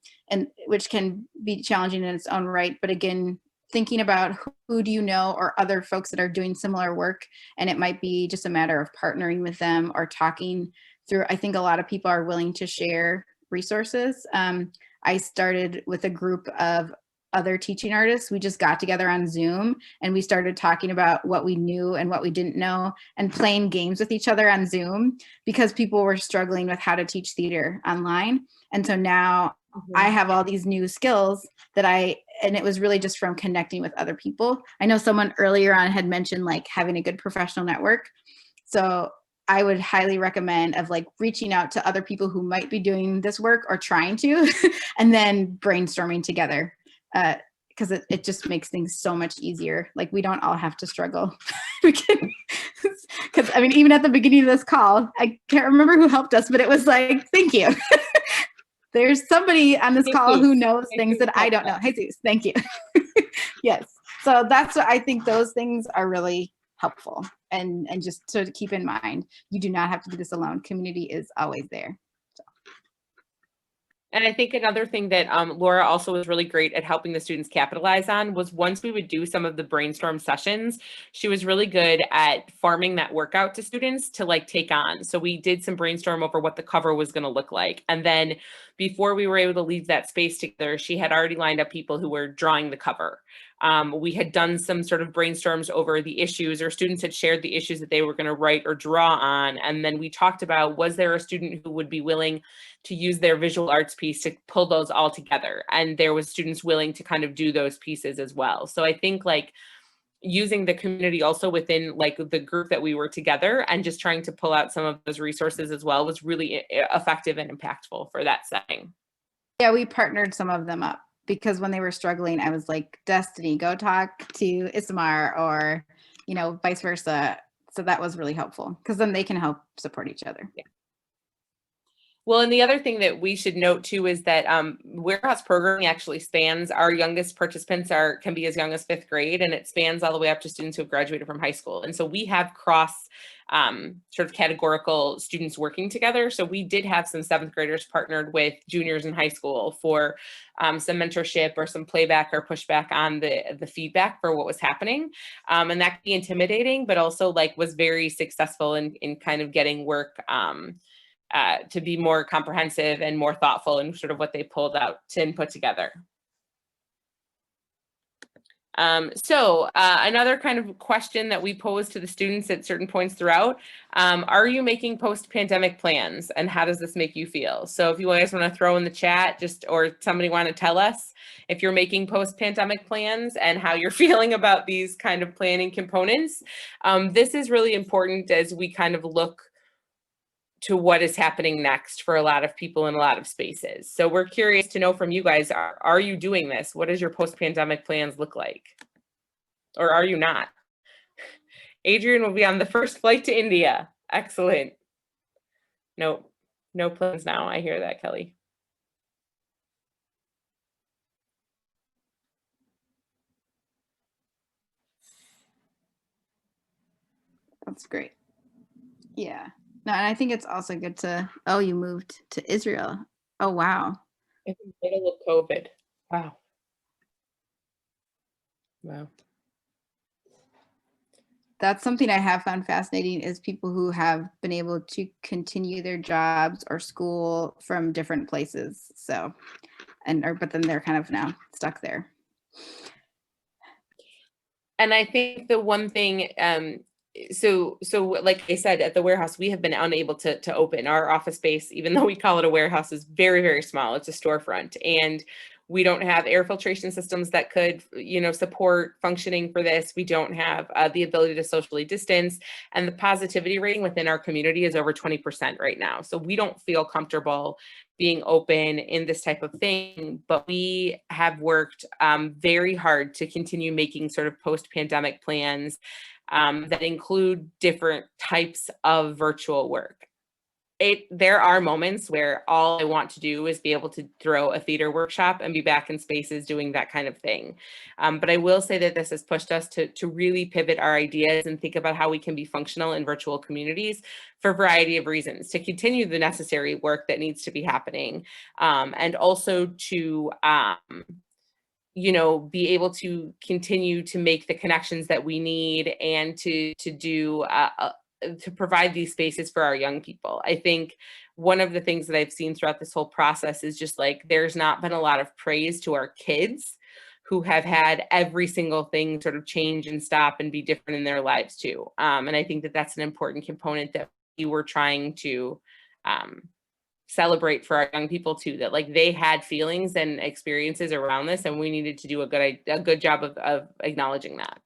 which can be challenging in its own right. But again, thinking about who do you know, or other folks that are doing similar work, and it might be just a matter of partnering with them or talking through. I think a lot of people are willing to share resources. I started with a group of other teaching artists. We just got together on Zoom and we started talking about what we knew and what we didn't know, and playing games with each other on Zoom, because people were struggling with how to teach theater online. And so now I have all these new skills and it was really just from connecting with other people. I know someone earlier on had mentioned like having a good professional network. So I would highly recommend of like reaching out to other people who might be doing this work or trying to, and then brainstorming together, because it just makes things so much easier. Like we don't all have to struggle. We can, because I mean, even at the beginning of this call, I can't remember who helped us, but it was like, thank you. There's somebody on this call who knows things that I don't know. Jesus, thank you. Yes. So that's what I think, those things are really helpful. And just to keep in mind, you do not have to do this alone. Community is always there. And I think another thing that Laura also was really great at helping the students capitalize on was, once we would do some of the brainstorm sessions, she was really good at farming that workout to students to like take on. So we did some brainstorm over what the cover was going to look like. And then before we were able to leave that space together, she had already lined up people who were drawing the cover. We had done some sort of brainstorms over the issues, or students had shared the issues that they were going to write or draw on. And then we talked about, was there a student who would be willing to use their visual arts piece to pull those all together? And there was students willing to kind of do those pieces as well. So I think like using the community also within like the group that we were together and just trying to pull out some of those resources as well was really effective and impactful for that setting. Yeah, we partnered some of them up, because when they were struggling, I was like, Destiny, go talk to Ismar, or, vice versa. So that was really helpful, because then they can help support each other. Yeah. Well, and the other thing that we should note too is that warehouse programming actually spans, our youngest participants can be as young as 5th grade, and it spans all the way up to students who have graduated from high school. And so we have cross sort of categorical students working together. So we did have some 7th graders partnered with juniors in high school for some mentorship or some playback or pushback on the feedback for what was happening. And that could be intimidating, but also like was very successful in kind of getting work to be more comprehensive and more thoughtful in sort of what they pulled out and put together. Another kind of question that we pose to the students at certain points throughout, are you making post-pandemic plans, and how does this make you feel? So if you guys want to throw in the chat, or somebody want to tell us if you're making post-pandemic plans and how you're feeling about these kind of planning components. This is really important as we kind of look to what is happening next for a lot of people in a lot of spaces. So we're curious to know from you guys, are you doing this? What does your post-pandemic plans look like? Or are you not? Adrian will be on the first flight to India. Excellent. No plans now. I hear that, Kelly. That's great. Yeah. No, and I think it's also good to, oh, you moved to Israel. Oh, wow. In the middle of COVID. Wow. Wow. That's something I have found fascinating is people who have been able to continue their jobs or school from different places. So, but then they're kind of now stuck there. And I think the one thing, so like I said, at the warehouse, we have been unable to open our office space, even though we call it a warehouse, is very, very small. It's a storefront, and we don't have air filtration systems that could, support functioning for this. We don't have the ability to socially distance, and the positivity rating within our community is over 20% right now. So we don't feel comfortable being open in this type of thing, but we have worked very hard to continue making sort of post-pandemic plans that include different types of virtual work. There are moments where all I want to do is be able to throw a theater workshop and be back in spaces doing that kind of thing. But I will say that this has pushed us to really pivot our ideas and think about how we can be functional in virtual communities for a variety of reasons, to continue the necessary work that needs to be happening, and also to be able to continue to make the connections that we need and to provide these spaces for our young people. I think one of the things that I've seen throughout this whole process is just like, there's not been a lot of praise to our kids who have had every single thing sort of change and stop and be different in their lives too. And I think that that's an important component that we were trying to celebrate for our young people too, that like they had feelings and experiences around this, and we needed to do a good job of acknowledging that.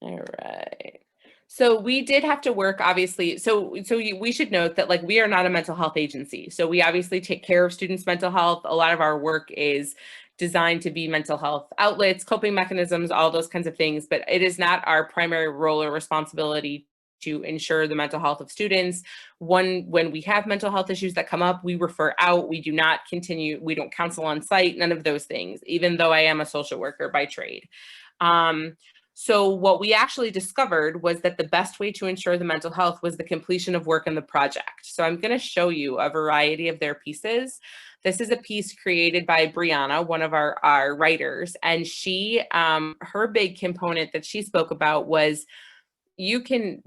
All right. So we did have to work, obviously. So we should note that like we are not a mental health agency. So we obviously take care of students' mental health. A lot of our work is designed to be mental health outlets, coping mechanisms, all those kinds of things. But it is not our primary role or responsibility to ensure the mental health of students. When we have mental health issues that come up, we refer out. We do not continue. We don't counsel on site, none of those things, even though I am a social worker by trade. So what we actually discovered was that the best way to ensure the mental health was the completion of work in the project. So I'm going to show you a variety of their pieces. This is a piece created by Brianna, one of our writers, and she, her big component that she spoke about was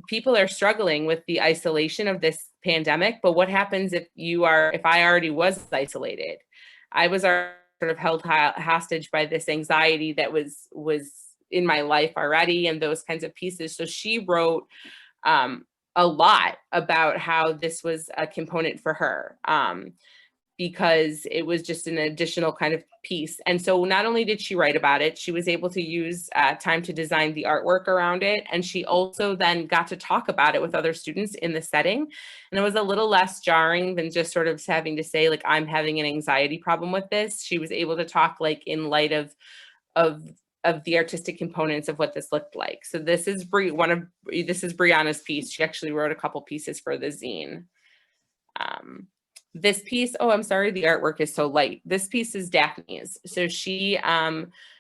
people are struggling with the isolation of this pandemic, but what happens if I already was isolated? I was sort of held hostage by this anxiety that was in my life already, and those kinds of pieces. So she wrote a lot about how this was a component for her, because it was just an additional kind of piece. And so not only did she write about it, she was able to use time to design the artwork around it. And she also then got to talk about it with other students in the setting. And it was a little less jarring than just sort of having to say, like, I'm having an anxiety problem with this. She was able to talk like in light of the artistic components of what this looked like. So this is Brianna's piece. She actually wrote a couple pieces for the zine. This piece, oh, I'm sorry, the artwork is so light. This piece is Daphne's. So she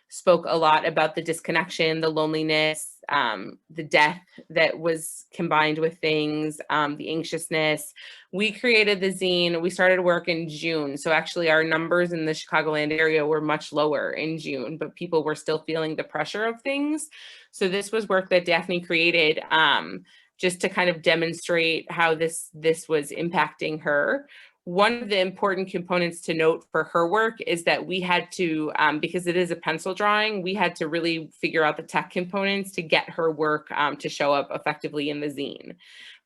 spoke a lot about the disconnection, the loneliness, the death that was combined with things, the anxiousness. We created the zine. We started work in June. So actually our numbers in the Chicagoland area were much lower in June, but people were still feeling the pressure of things. So this was work that Daphne created just to kind of demonstrate how this was impacting her. One of the important components to note for her work is that we had to, because it is a pencil drawing, we had to really figure out the tech components to get her work to show up effectively in the zine.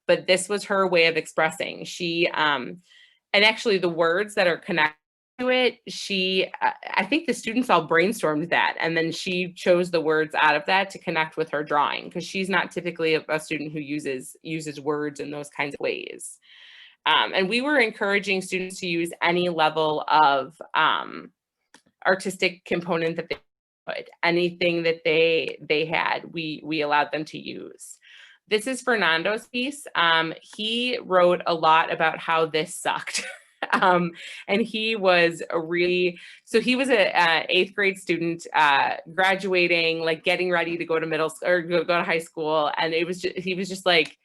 But this was her way of expressing. She, and actually the words that are connected to it, I think the students all brainstormed that, and then she chose the words out of that to connect with her drawing, because she's not typically a student who uses words in those kinds of ways. And we were encouraging students to use any level of artistic component that they could. Anything that they had, we allowed them to use. This is Fernando's piece. He wrote a lot about how this sucked. And he was he was a 8th grade student, graduating, like getting ready to go to middle school or go to high school. And he was just like,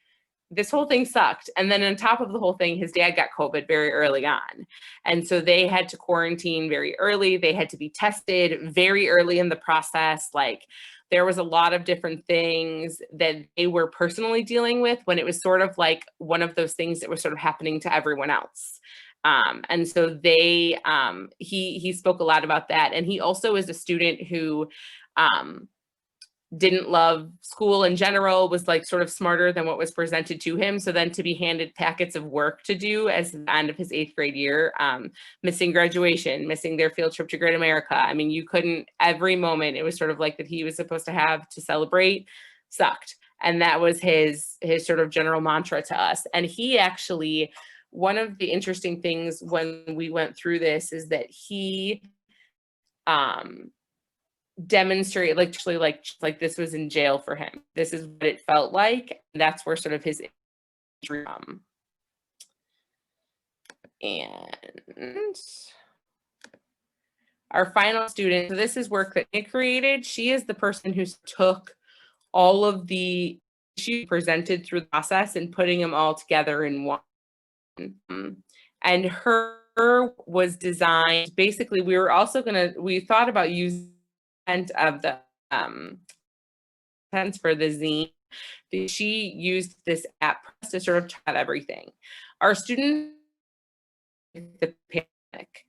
this whole thing sucked. And then on top of the whole thing, his dad got COVID very early on. And so they had to quarantine very early. They had to be tested very early in the process. Like there was a lot of different things that they were personally dealing with when it was sort of like one of those things that was sort of happening to everyone else. And so he spoke a lot about that. And he also is a student who, didn't love school in general, was like sort of smarter than what was presented to him. So then to be handed packets of work to do as the end of his 8th grade year, missing graduation, missing their field trip to Great America. I mean, you couldn't, every moment it was sort of like that he was supposed to have to celebrate sucked. And that was his sort of general mantra to us. And he actually, one of the interesting things when we went through this is that he, demonstrate like this was in jail for him. This is what it felt like. And that's where sort of his and our final student, so this is work that Nick created. She is the person who took all of the issues presented through the process and putting them all together in one. And her was designed, basically we thought about using of the for the zine. She used this app to sort of chat everything. Our students, the panic,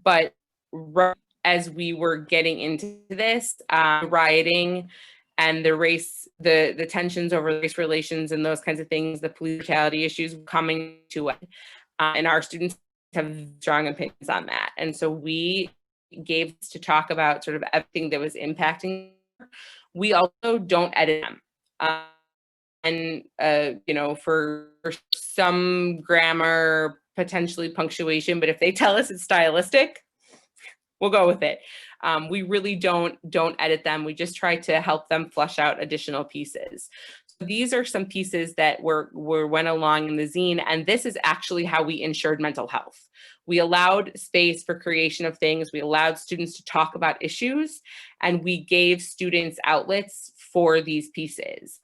but right as we were getting into this, rioting and the race, the tensions over race relations and those kinds of things, the police brutality issues coming to it, and our students have strong opinions on that, and so we gave to talk about sort of everything that was impacting. We also don't edit them. And for some grammar, potentially punctuation, but if they tell us it's stylistic, we'll go with it. We really don't edit them. We just try to help them flesh out additional pieces. So these are some pieces that went along in the zine, and this is actually how we ensured mental health. We allowed space for creation of things. We allowed students to talk about issues, and we gave students outlets for these pieces.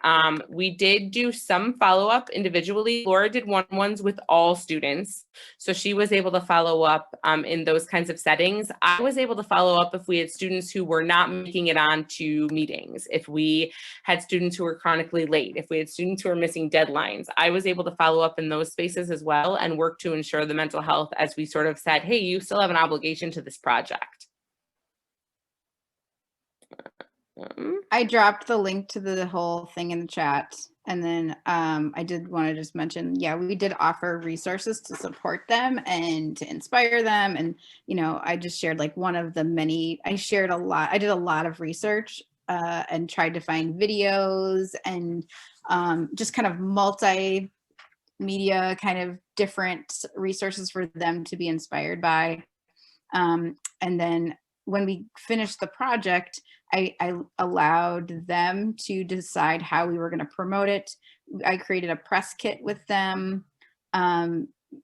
We did do some follow-up individually. Laura did one-on-ones with all students, so she was able to follow up in those kinds of settings. I was able to follow up if we had students who were not making it on to meetings, if we had students who were chronically late, if we had students who were missing deadlines. I was able to follow up in those spaces as well and work to ensure the mental health as we sort of said, hey, you still have an obligation to this project. I dropped the link to the whole thing in the chat. And then I did want to just mention, yeah, we did offer resources to support them and to inspire them. And, I just shared like one of the many, I did a lot of research and tried to find videos and just kind of multimedia kind of different resources for them to be inspired by. And then when we finished the project, I allowed them to decide how we were going to promote it. I created a press kit with them,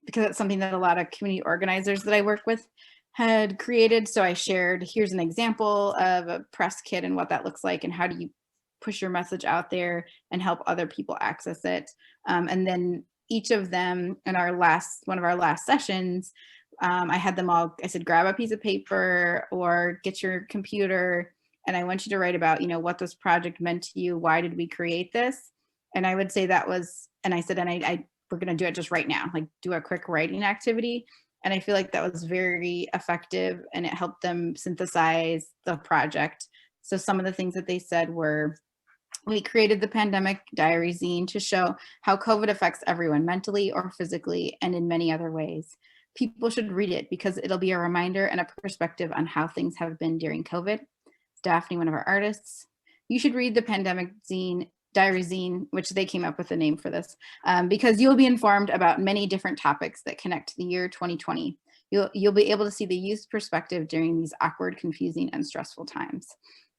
because it's something that a lot of community organizers that I work with had created. So I shared, here's an example of a press kit and what that looks like, and how do you push your message out there and help other people access it. And then each of them in one of our last sessions, I had them all, I said, grab a piece of paper or get your computer, and I want you to write about, what this project meant to you. Why did we create this? And I would say that was, and I said, and we're going to do it just right now, like do a quick writing activity. And I feel like that was very effective, and it helped them synthesize the project. So some of the things that they said were, we created the pandemic diary zine to show how COVID affects everyone mentally or physically and in many other ways. People should read it because it'll be a reminder and a perspective on how things have been during COVID. Daphne, one of our artists. You should read the pandemic diary zine, which they came up with a name for this, because you'll be informed about many different topics that connect to the year 2020. You'll be able to see the youth's perspective during these awkward, confusing, and stressful times.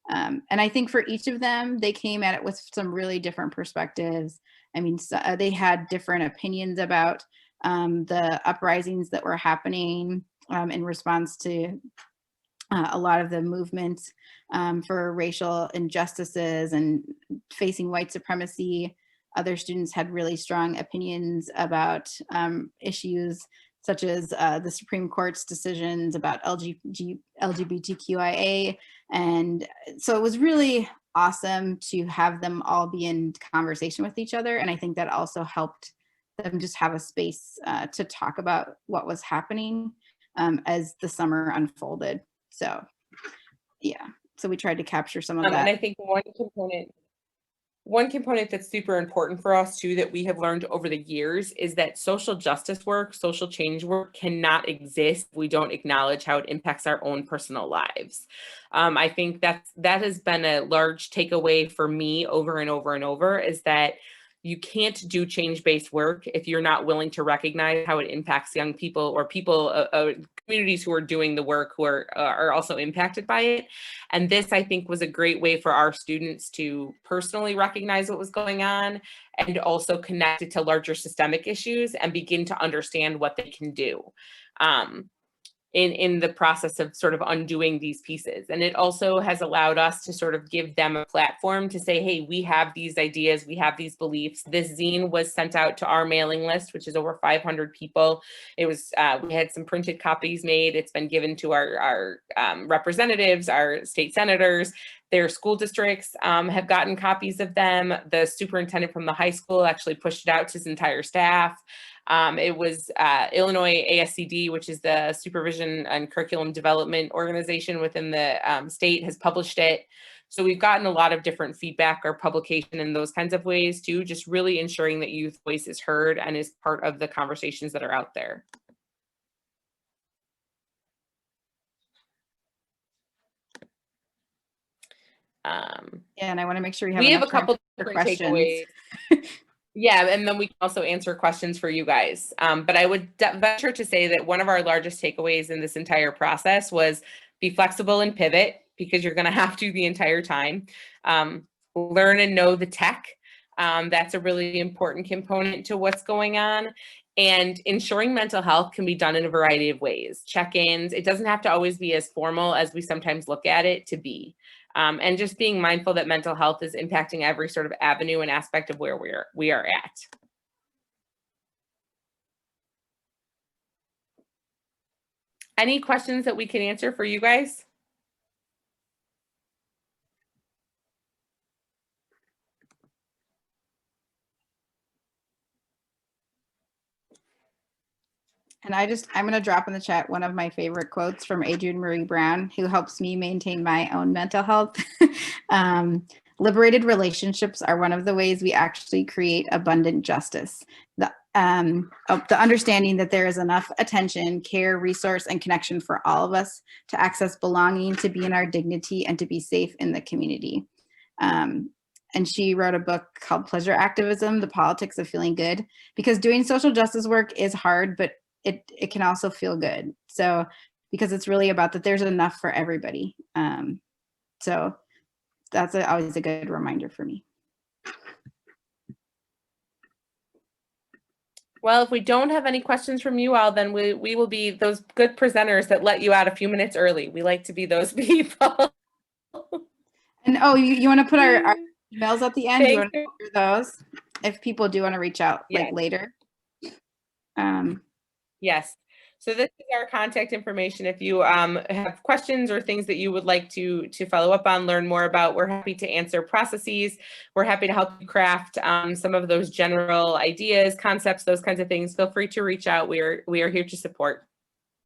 And I think for each of them, they came at it with some really different perspectives. I mean, they had different opinions about the uprisings that were happening in response to a lot of the movements for racial injustices and facing white supremacy. Other students had really strong opinions about issues such as the Supreme Court's decisions about LGBTQIA. And so it was really awesome to have them all be in conversation with each other. And I think that also helped them just have a space to talk about what was happening as the summer unfolded. So yeah, so we tried to capture some of that. And I think one component that's super important for us too, that we have learned over the years, is that social justice work, social change work cannot exist if we don't acknowledge how it impacts our own personal lives. I think that has been a large takeaway for me over and over and over, is that you can't do change-based work if you're not willing to recognize how it impacts young people or people, communities who are doing the work, who are also impacted by it. And this, I think, was a great way for our students to personally recognize what was going on, and also connect it to larger systemic issues and begin to understand what they can do in the process of sort of undoing these pieces. And it also has allowed us to sort of give them a platform to say, hey, we have these ideas, we have these beliefs. This zine was sent out to our mailing list, which is over 500 people. It was, we had some printed copies made. It's been given to our representatives, our state senators. Their school districts have gotten copies of them. The superintendent from the high school actually pushed it out to his entire staff. It was Illinois ASCD, which is the Supervision and Curriculum Development Organization within the state, has published it. So we've gotten a lot of different feedback or publication in those kinds of ways too, just really ensuring that youth voice is heard and is part of the conversations that are out there. Yeah, and I want to make sure we have a couple different questions. Yeah, and then we can also answer questions for you guys. But I would venture to say that one of our largest takeaways in this entire process was be flexible and pivot, because you're going to have to the entire time. Learn and know the tech. That's a really important component to what's going on. And ensuring mental health can be done in a variety of ways. Check-ins. It doesn't have to always be as formal as we sometimes look at it to be. And just being mindful that mental health is impacting every sort of avenue and aspect of where we are at. Any questions that we can answer for you guys? And I'm going to drop in the chat one of my favorite quotes from Adrienne Marie Brown, who helps me maintain my own mental health. Liberated relationships are one of the ways we actually create abundant justice. The understanding that there is enough attention, care, resource, and connection for all of us to access belonging, to be in our dignity, and to be safe in the community. And she wrote a book called Pleasure Activism, The Politics of Feeling Good, because doing social justice work is hard, but it can also feel good. So, because it's really about that there's enough for everybody. So that's always a good reminder for me. Well, if we don't have any questions from you all, then we will be those good presenters that let you out a few minutes early. We like to be those people. And oh, you want to put our emails at the end? You want Thanks. to do those if people do want to reach out like Yes. later? Yes. So this is our contact information. If you have questions or things that you would like to follow up on, learn more about, we're happy to answer processes. We're happy to help you craft some of those general ideas, concepts, those kinds of things. Feel free to reach out. We are here to support.